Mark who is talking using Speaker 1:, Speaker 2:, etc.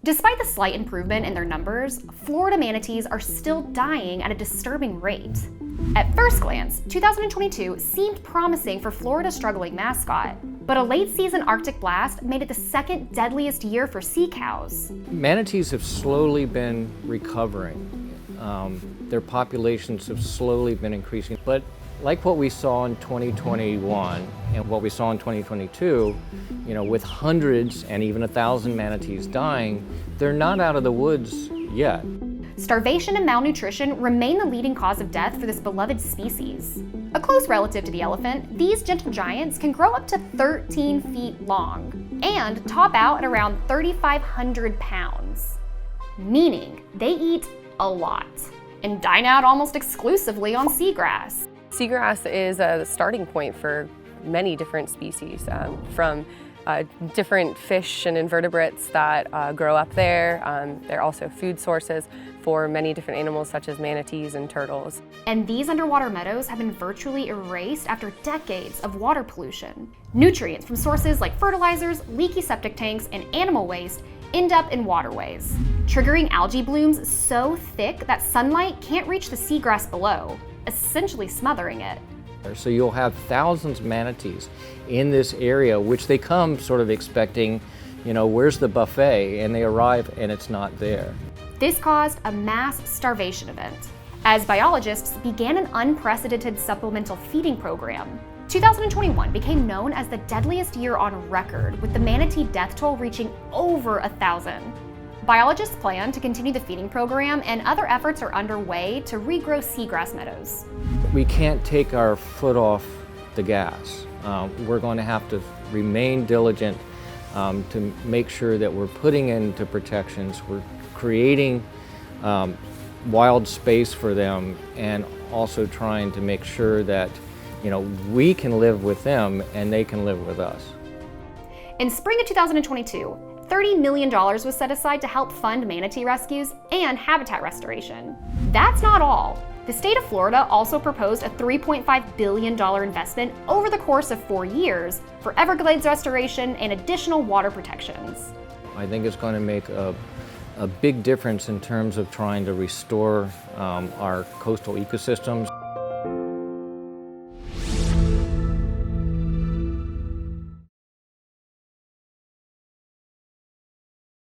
Speaker 1: Despite the slight improvement in their numbers, Florida manatees are still dying at a disturbing rate. At first glance, 2022 seemed promising for Florida's struggling mascot, but a late-season Arctic blast made it the second deadliest year for sea cows.
Speaker 2: Manatees have slowly been recovering. Their populations have slowly been increasing, but like what we saw in 2021 and what we saw in 2022, with hundreds and even 1,000 manatees dying, they're not out of the woods yet.
Speaker 1: Starvation and malnutrition remain the leading cause of death for this beloved species. A close relative to the elephant, these gentle giants can grow up to 13 feet long and top out at around 3,500 pounds, meaning they eat a lot and dine out almost exclusively on seagrass.
Speaker 3: Seagrass is a starting point for many different species, from different fish and invertebrates that grow up there. They're also food sources for many different animals such as manatees and turtles.
Speaker 1: And these underwater meadows have been virtually erased after decades of water pollution. Nutrients from sources like fertilizers, leaky septic tanks, and animal waste end up in waterways, triggering algae blooms so thick that sunlight can't reach the seagrass below, essentially smothering it.
Speaker 2: So you'll have thousands of manatees in this area, which they come sort of expecting, where's the buffet? And they arrive and it's not there.
Speaker 1: This caused a mass starvation event, as biologists began an unprecedented supplemental feeding program. 2021 became known as the deadliest year on record, with the manatee death toll reaching over 1,000. Biologists plan to continue the feeding program, and other efforts are underway to regrow seagrass meadows.
Speaker 2: We can't take our foot off the gas. We're going to have to remain diligent to make sure that we're putting into protections, we're creating wild space for them, and also trying to make sure that we can live with them and they can live with us.
Speaker 1: In spring of 2022, $30 million was set aside to help fund manatee rescues and habitat restoration. That's not all. The state of Florida also proposed a $3.5 billion investment over the course of 4 years for Everglades restoration and additional water protections.
Speaker 2: I think it's going to make a big difference in terms of trying to restore our coastal ecosystems.